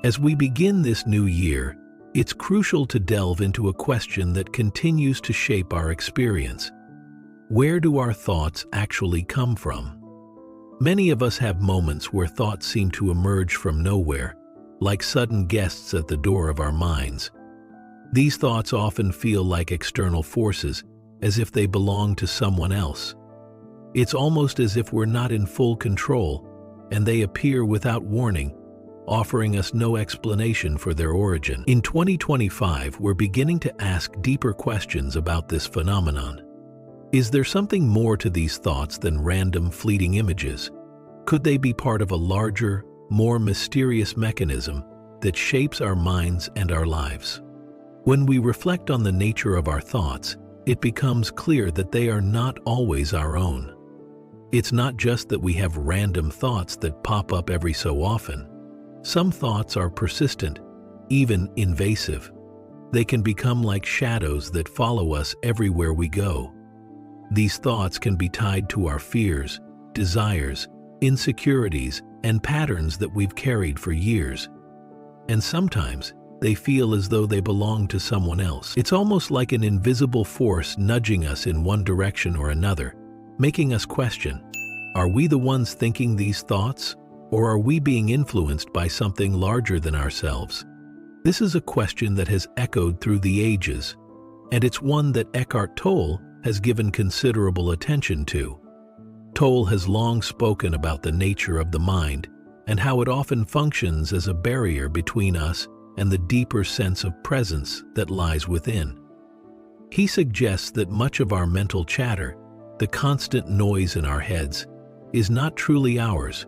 As we begin this new year, it's crucial to delve into a question that continues to shape our experience. Where do our thoughts actually come from? Many of us have moments where thoughts seem to emerge from nowhere, like sudden guests at the door of our minds. These thoughts often feel like external forces, as if they belong to someone else. It's almost as if we're not in full control, and they appear without warning, offering us no explanation for their origin. In 2025, we're beginning to ask deeper questions about this phenomenon. Is there something more to these thoughts than random fleeting images? Could they be part of a larger, more mysterious mechanism that shapes our minds and our lives? When we reflect on the nature of our thoughts, it becomes clear that they are not always our own. It's not just that we have random thoughts that pop up every so often. Some thoughts are persistent, even invasive. They can become like shadows that follow us everywhere we go. These thoughts can be tied to our fears, desires, insecurities, and patterns that we've carried for years. And sometimes, they feel as though they belong to someone else. It's almost like an invisible force nudging us in one direction or another, making us question, are we the ones thinking these thoughts? Or are we being influenced by something larger than ourselves? This is a question that has echoed through the ages, and it's one that Eckhart Tolle has given considerable attention to. Tolle has long spoken about the nature of the mind and how it often functions as a barrier between us and the deeper sense of presence that lies within. He suggests that much of our mental chatter, the constant noise in our heads, is not truly ours.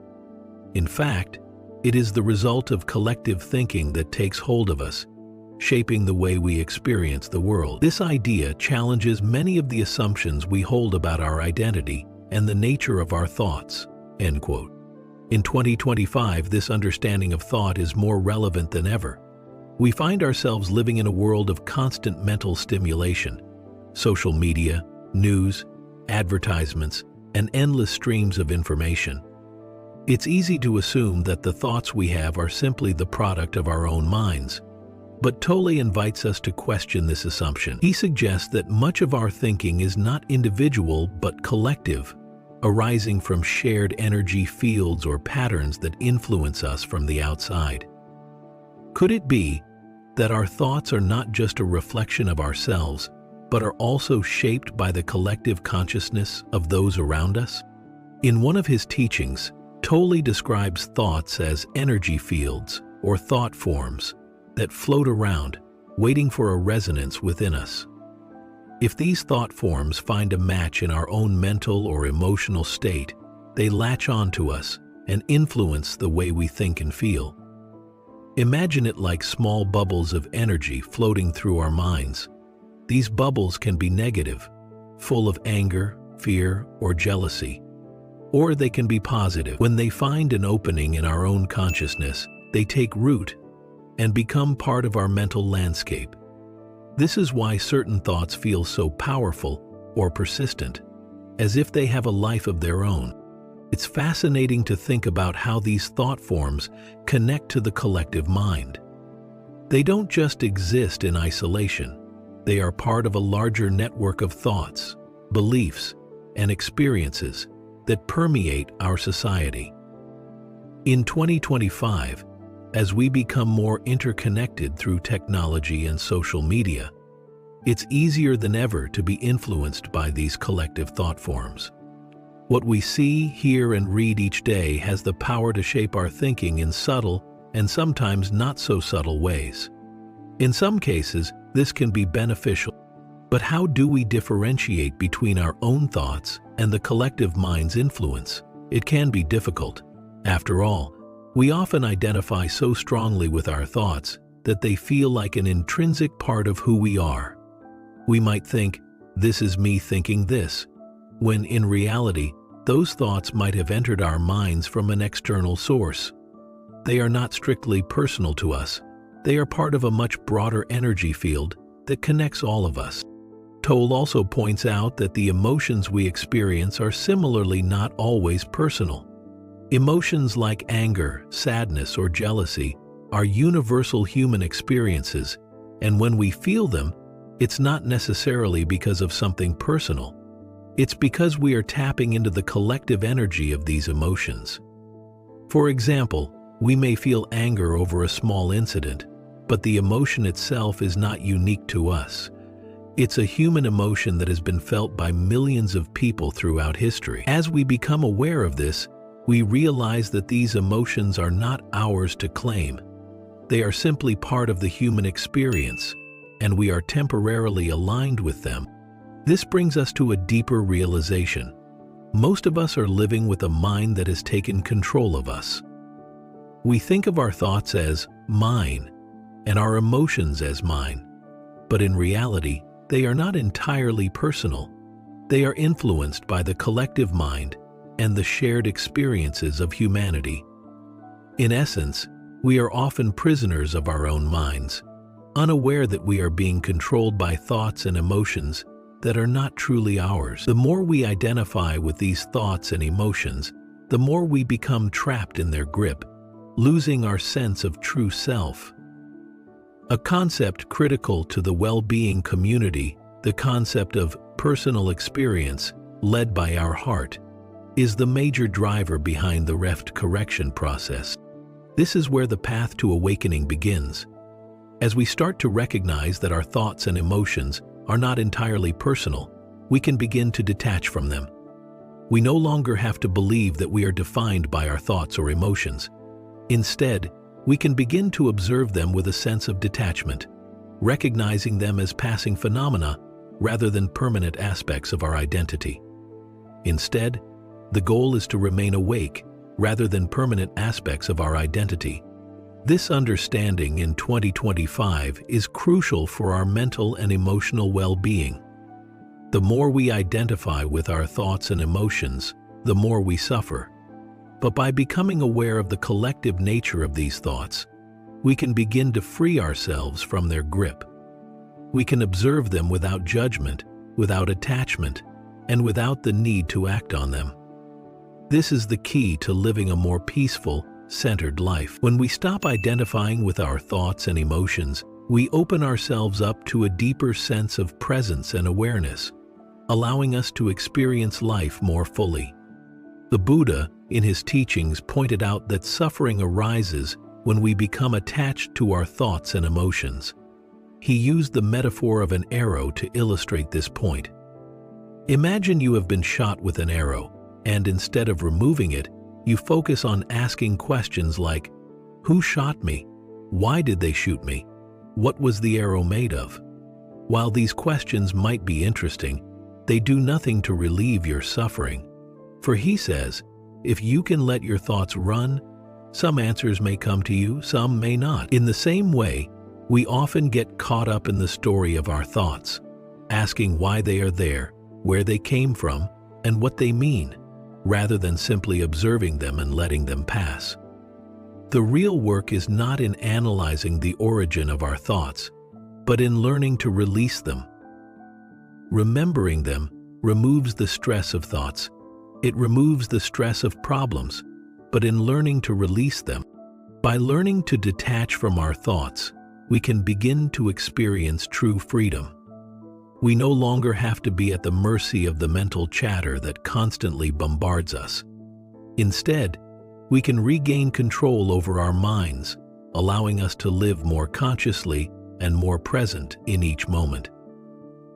In fact, it is the result of collective thinking that takes hold of us, shaping the way we experience the world. This idea challenges many of the assumptions we hold about our identity and the nature of our thoughts." End quote. In 2025, this understanding of thought is more relevant than ever. We find ourselves living in a world of constant mental stimulation. Social media, news, advertisements, and endless streams of information. It's easy to assume that the thoughts we have are simply the product of our own minds. But Tolle invites us to question this assumption. He suggests that much of our thinking is not individual but collective, arising from shared energy fields or patterns that influence us from the outside. Could it be that our thoughts are not just a reflection of ourselves, but are also shaped by the collective consciousness of those around us? In one of his teachings, Tolle describes thoughts as energy fields or thought forms that float around, waiting for a resonance within us. If these thought forms find a match in our own mental or emotional state, they latch onto us and influence the way we think and feel. Imagine it like small bubbles of energy floating through our minds. These bubbles can be negative, full of anger, fear, or jealousy. Or they can be positive. When they find an opening in our own consciousness, they take root and become part of our mental landscape. This is why certain thoughts feel so powerful or persistent, as if they have a life of their own. It's fascinating to think about how these thought forms connect to the collective mind. They don't just exist in isolation. They are part of a larger network of thoughts, beliefs, and experiences that permeate our society. In 2025, as we become more interconnected through technology and social media, it's easier than ever to be influenced by these collective thought forms. What we see, hear, and read each day has the power to shape our thinking in subtle and sometimes not so subtle ways. In some cases, this can be beneficial. But how do we differentiate between our own thoughts and the collective mind's influence? It can be difficult. After all, we often identify so strongly with our thoughts that they feel like an intrinsic part of who we are. We might think, "This is me thinking this," when in reality, those thoughts might have entered our minds from an external source. They are not strictly personal to us. They are part of a much broader energy field that connects all of us. Tolle also points out that the emotions we experience are similarly not always personal. Emotions like anger, sadness, or jealousy are universal human experiences, and when we feel them, it's not necessarily because of something personal. It's because we are tapping into the collective energy of these emotions. For example, we may feel anger over a small incident, but the emotion itself is not unique to us. It's a human emotion that has been felt by millions of people throughout history. As we become aware of this, we realize that these emotions are not ours to claim. They are simply part of the human experience, and we are temporarily aligned with them. This brings us to a deeper realization. Most of us are living with a mind that has taken control of us. We think of our thoughts as mine and our emotions as mine, but in reality, they are not entirely personal. They are influenced by the collective mind and the shared experiences of humanity. In essence, we are often prisoners of our own minds, unaware that we are being controlled by thoughts and emotions that are not truly ours. The more we identify with these thoughts and emotions, the more we become trapped in their grip, losing our sense of true self. A concept critical to the well-being community, the concept of personal experience led by our heart, is the major driver behind the REFT correction process. This is where the path to awakening begins. As we start to recognize that our thoughts and emotions are not entirely personal, we can begin to detach from them. We no longer have to believe that we are defined by our thoughts or emotions. Instead, we can begin to observe them with a sense of detachment, recognizing them as passing phenomena rather than permanent aspects of our identity. Instead, the goal is to remain awake rather than permanent aspects of our identity. This understanding in 2025 is crucial for our mental and emotional well-being. The more we identify with our thoughts and emotions, the more we suffer. But by becoming aware of the collective nature of these thoughts, we can begin to free ourselves from their grip. We can observe them without judgment, without attachment, and without the need to act on them. This is the key to living a more peaceful, centered life. When we stop identifying with our thoughts and emotions, we open ourselves up to a deeper sense of presence and awareness, allowing us to experience life more fully. The Buddha, in his teachings, pointed out that suffering arises when we become attached to our thoughts and emotions. He used the metaphor of an arrow to illustrate this point. Imagine you have been shot with an arrow, and instead of removing it, you focus on asking questions like, who shot me? Why did they shoot me? What was the arrow made of? While these questions might be interesting, they do nothing to relieve your suffering. For he says, if you can let your thoughts run, some answers may come to you, some may not. In the same way, we often get caught up in the story of our thoughts, asking why they are there, where they came from, and what they mean, rather than simply observing them and letting them pass. The real work is not in analyzing the origin of our thoughts, but in learning to release them. Remembering them removes the stress of thoughts. It removes the stress of problems, but in learning to release them, by learning to detach from our thoughts, we can begin to experience true freedom. We no longer have to be at the mercy of the mental chatter that constantly bombards us. Instead, we can regain control over our minds, allowing us to live more consciously and more present in each moment.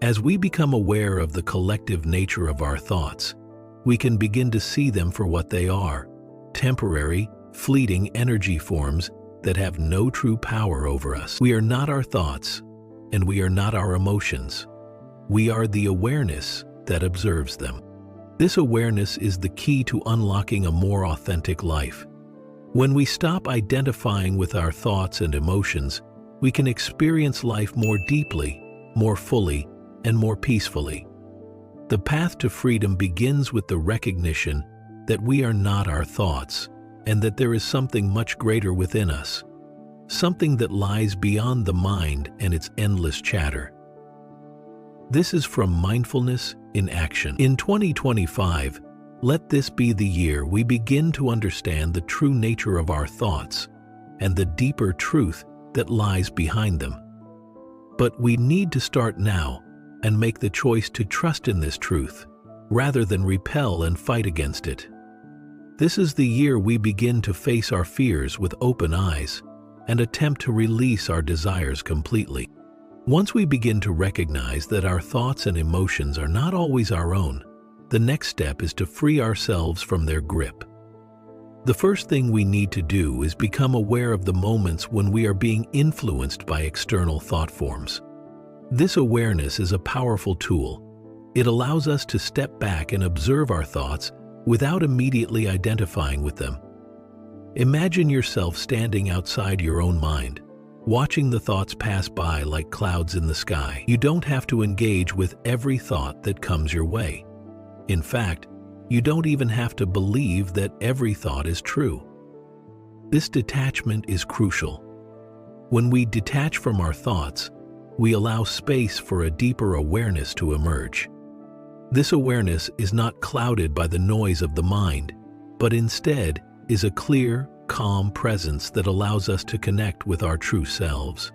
As we become aware of the collective nature of our thoughts, we can begin to see them for what they are: temporary, fleeting energy forms that have no true power over us. We are not our thoughts, and we are not our emotions. We are the awareness that observes them. This awareness is the key to unlocking a more authentic life. When we stop identifying with our thoughts and emotions, we can experience life more deeply, more fully, and more peacefully. The path to freedom begins with the recognition that we are not our thoughts, and that there is something much greater within us, something that lies beyond the mind and its endless chatter. This is from Mindfulness in Action. In 2025, let this be the year we begin to understand the true nature of our thoughts and the deeper truth that lies behind them. But we need to start now and make the choice to trust in this truth, rather than repel and fight against it. This is the year we begin to face our fears with open eyes and attempt to release our desires completely. Once we begin to recognize that our thoughts and emotions are not always our own, the next step is to free ourselves from their grip. The first thing we need to do is become aware of the moments when we are being influenced by external thought forms. This awareness is a powerful tool. It allows us to step back and observe our thoughts without immediately identifying with them. Imagine yourself standing outside your own mind, watching the thoughts pass by like clouds in the sky. You don't have to engage with every thought that comes your way. In fact, you don't even have to believe that every thought is true. This detachment is crucial. When we detach from our thoughts, we allow space for a deeper awareness to emerge. This awareness is not clouded by the noise of the mind, but instead is a clear, calm presence that allows us to connect with our true selves.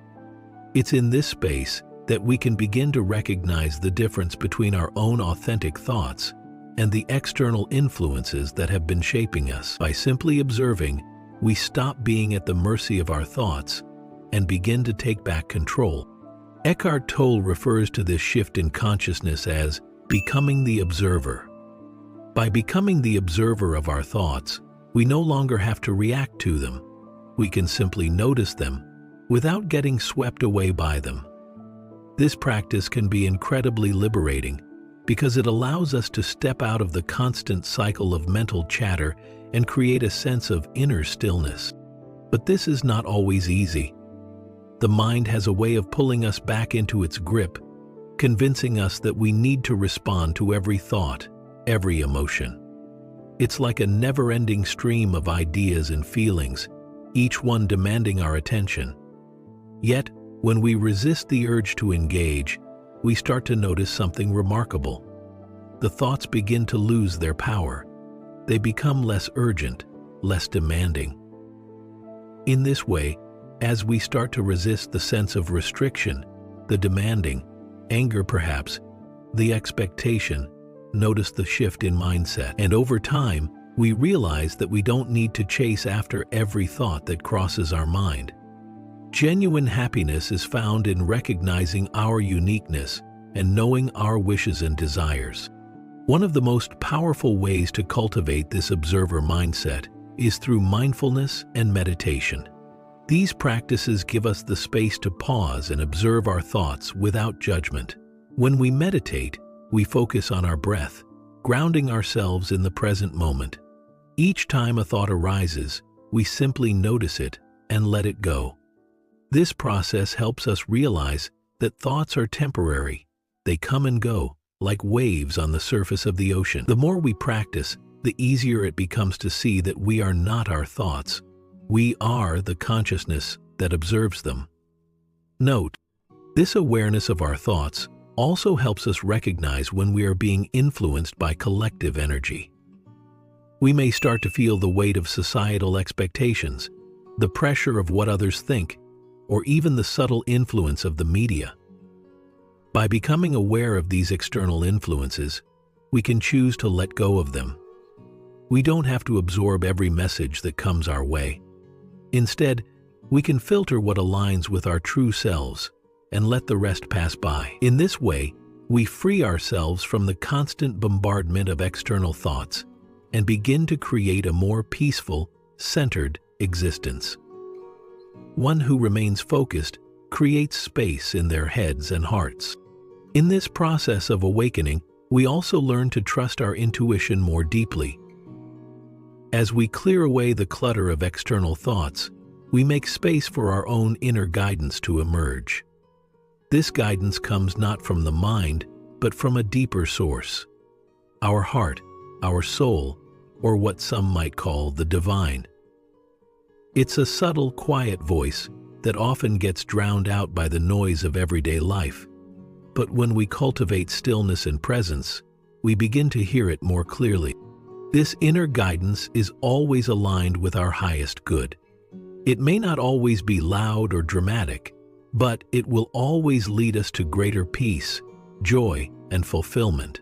It's in this space that we can begin to recognize the difference between our own authentic thoughts and the external influences that have been shaping us. By simply observing, we stop being at the mercy of our thoughts and begin to take back control. Eckhart Tolle refers to this shift in consciousness as becoming the observer. By becoming the observer of our thoughts, we no longer have to react to them. We can simply notice them without getting swept away by them. This practice can be incredibly liberating because it allows us to step out of the constant cycle of mental chatter and create a sense of inner stillness. But this is not always easy. The mind has a way of pulling us back into its grip, convincing us that we need to respond to every thought, every emotion. It's like a never-ending stream of ideas and feelings, each one demanding our attention. Yet, when we resist the urge to engage, we start to notice something remarkable. The thoughts begin to lose their power. They become less urgent, less demanding. In this way, as we start to resist the sense of restriction, the demanding, anger perhaps, the expectation, notice the shift in mindset. And over time, we realize that we don't need to chase after every thought that crosses our mind. Genuine happiness is found in recognizing our uniqueness and knowing our wishes and desires. One of the most powerful ways to cultivate this observer mindset is through mindfulness and meditation. These practices give us the space to pause and observe our thoughts without judgment. When we meditate, we focus on our breath, grounding ourselves in the present moment. Each time a thought arises, we simply notice it and let it go. This process helps us realize that thoughts are temporary. They come and go, like waves on the surface of the ocean. The more we practice, the easier it becomes to see that we are not our thoughts. We are the consciousness that observes them. Note, this awareness of our thoughts also helps us recognize when we are being influenced by collective energy. We may start to feel the weight of societal expectations, the pressure of what others think, or even the subtle influence of the media. By becoming aware of these external influences, we can choose to let go of them. We don't have to absorb every message that comes our way. Instead, we can filter what aligns with our true selves and let the rest pass by. In this way, we free ourselves from the constant bombardment of external thoughts and begin to create a more peaceful, centered existence. One who remains focused creates space in their heads and hearts. In this process of awakening, we also learn to trust our intuition more deeply. As we clear away the clutter of external thoughts, we make space for our own inner guidance to emerge. This guidance comes not from the mind, but from a deeper source: our heart, our soul, or what some might call the divine. It's a subtle, quiet voice that often gets drowned out by the noise of everyday life. But when we cultivate stillness and presence, we begin to hear it more clearly. This inner guidance is always aligned with our highest good. It may not always be loud or dramatic, but it will always lead us to greater peace, joy, and fulfillment.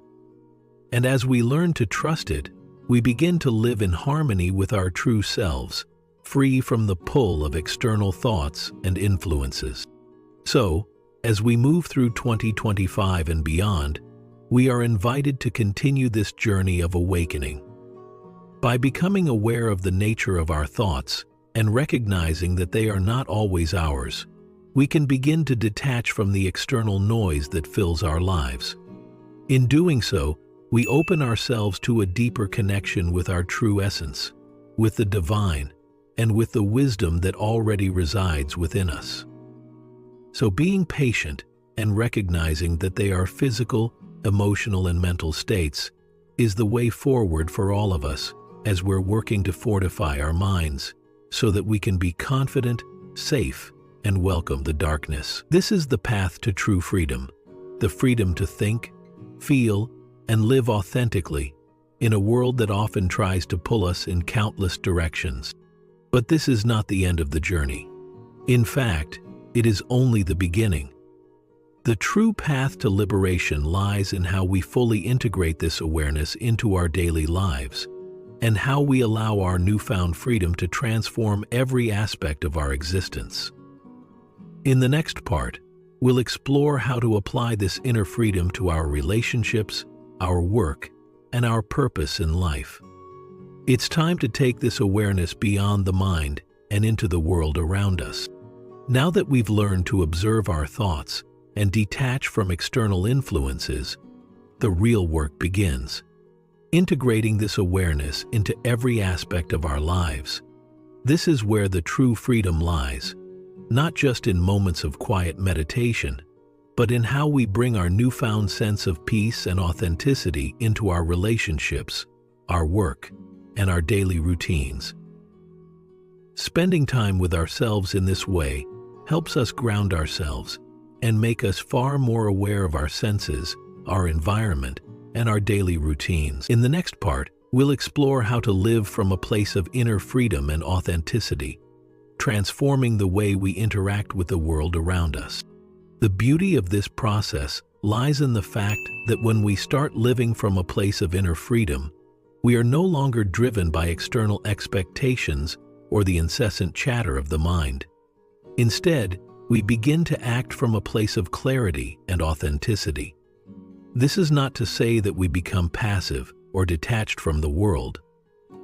And as we learn to trust it, we begin to live in harmony with our true selves, free from the pull of external thoughts and influences. So, as we move through 2025 and beyond, we are invited to continue this journey of awakening. By becoming aware of the nature of our thoughts and recognizing that they are not always ours, we can begin to detach from the external noise that fills our lives. In doing so, we open ourselves to a deeper connection with our true essence, with the divine, and with the wisdom that already resides within us. So being patient and recognizing that they are physical, emotional, and mental states is the way forward for all of us as we're working to fortify our minds so that we can be confident, safe, and welcome the darkness. This is the path to true freedom, the freedom to think, feel, and live authentically in a world that often tries to pull us in countless directions. But this is not the end of the journey. In fact, it is only the beginning. The true path to liberation lies in how we fully integrate this awareness into our daily lives, and how we allow our newfound freedom to transform every aspect of our existence. In the next part, we'll explore how to apply this inner freedom to our relationships, our work, and our purpose in life. It's time to take this awareness beyond the mind and into the world around us. Now that we've learned to observe our thoughts and detach from external influences, the real work begins. Integrating this awareness into every aspect of our lives. This is where the true freedom lies, not just in moments of quiet meditation, but in how we bring our newfound sense of peace and authenticity into our relationships, our work, and our daily routines. Spending time with ourselves in this way helps us ground ourselves and make us far more aware of our senses, our environment, and our daily routines. In the next part, we'll explore how to live from a place of inner freedom and authenticity, transforming the way we interact with the world around us. The beauty of this process lies in the fact that when we start living from a place of inner freedom, we are no longer driven by external expectations or the incessant chatter of the mind. Instead, we begin to act from a place of clarity and authenticity. This is not to say that we become passive or detached from the world.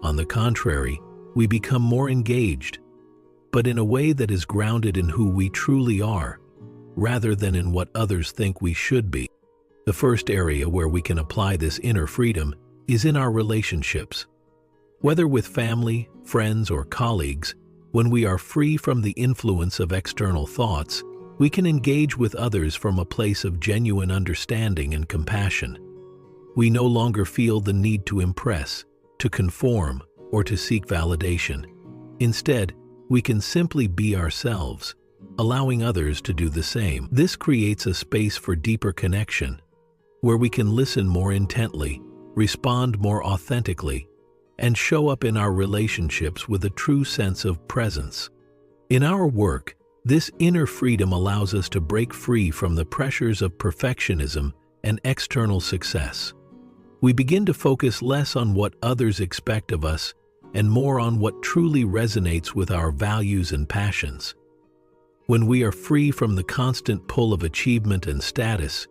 On the contrary, we become more engaged, but in a way that is grounded in who we truly are, rather than in what others think we should be. The first area where we can apply this inner freedom is in our relationships. Whether with family, friends, or colleagues, when we are free from the influence of external thoughts, we can engage with others from a place of genuine understanding and compassion. We no longer feel the need to impress, to conform, or to seek validation. Instead, we can simply be ourselves, allowing others to do the same. This creates a space for deeper connection, where we can listen more intently, respond more authentically, and show up in our relationships with a true sense of presence. In our work, this inner freedom allows us to break free from the pressures of perfectionism and external success. We begin to focus less on what others expect of us and more on what truly resonates with our values and passions. When we are free from the constant pull of achievement and status,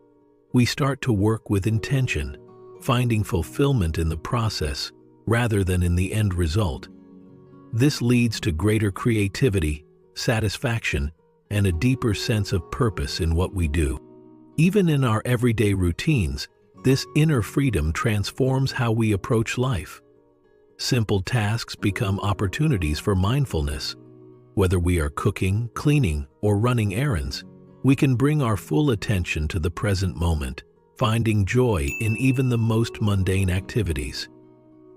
we start to work with intention, finding fulfillment in the process rather than in the end result. This leads to greater creativity, satisfaction, and a deeper sense of purpose in what we do. Even in our everyday routines, this inner freedom transforms how we approach life. Simple tasks become opportunities for mindfulness. Whether we are cooking, cleaning, or running errands, we can bring our full attention to the present moment, finding joy in even the most mundane activities.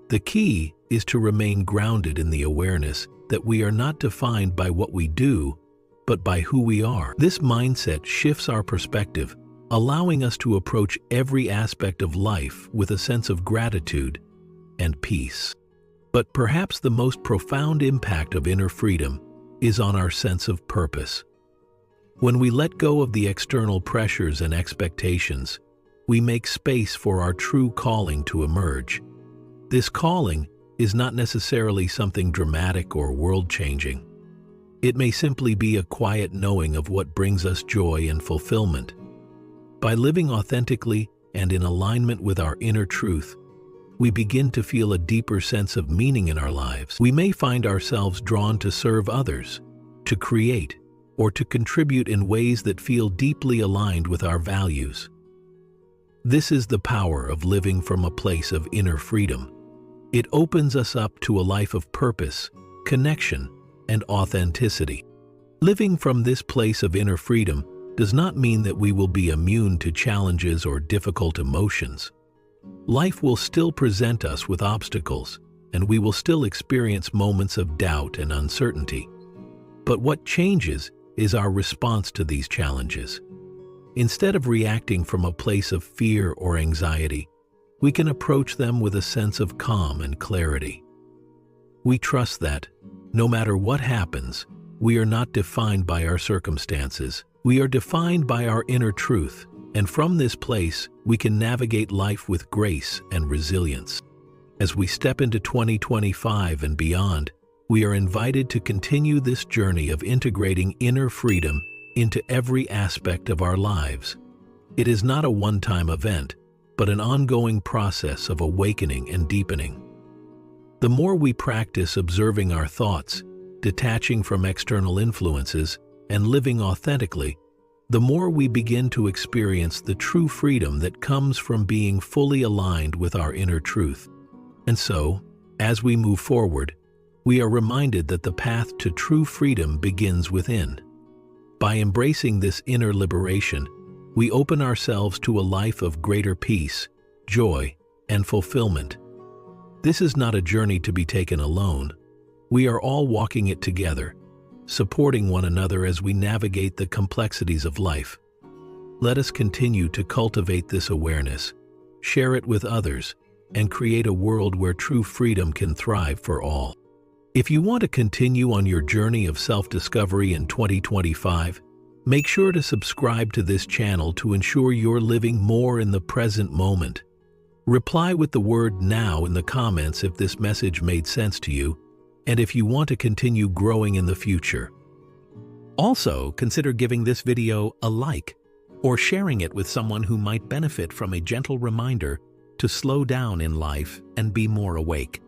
The key is to remain grounded in the awareness that we are not defined by what we do, but by who we are. This mindset shifts our perspective, allowing us to approach every aspect of life with a sense of gratitude and peace. But perhaps the most profound impact of inner freedom is on our sense of purpose. When we let go of the external pressures and expectations, we make space for our true calling to emerge. This calling is not necessarily something dramatic or world-changing. It may simply be a quiet knowing of what brings us joy and fulfillment. By living authentically and in alignment with our inner truth, we begin to feel a deeper sense of meaning in our lives. We may find ourselves drawn to serve others, to create, or to contribute in ways that feel deeply aligned with our values. This is the power of living from a place of inner freedom. It opens us up to a life of purpose, connection, and authenticity. Living from this place of inner freedom does not mean that we will be immune to challenges or difficult emotions. Life will still present us with obstacles, and we will still experience moments of doubt and uncertainty. But what changes is our response to these challenges. Instead of reacting from a place of fear or anxiety, we can approach them with a sense of calm and clarity. We trust that, no matter what happens, we are not defined by our circumstances. We are defined by our inner truth, and from this place, we can navigate life with grace and resilience. As we step into 2025 and beyond, we are invited to continue this journey of integrating inner freedom into every aspect of our lives. It is not a one-time event, but an ongoing process of awakening and deepening. The more we practice observing our thoughts, detaching from external influences, and living authentically, the more we begin to experience the true freedom that comes from being fully aligned with our inner truth. And so, as we move forward, we are reminded that the path to true freedom begins within. By embracing this inner liberation, we open ourselves to a life of greater peace, joy, and fulfillment. This is not a journey to be taken alone. We are all walking it together, supporting one another as we navigate the complexities of life. Let us continue to cultivate this awareness, share it with others, and create a world where true freedom can thrive for all. If you want to continue on your journey of self-discovery in 2025, make sure to subscribe to this channel to ensure you're living more in the present moment. Reply with the word "now" in the comments if this message made sense to you, and if you want to continue growing in the future. Also, consider giving this video a like or sharing it with someone who might benefit from a gentle reminder to slow down in life and be more awake.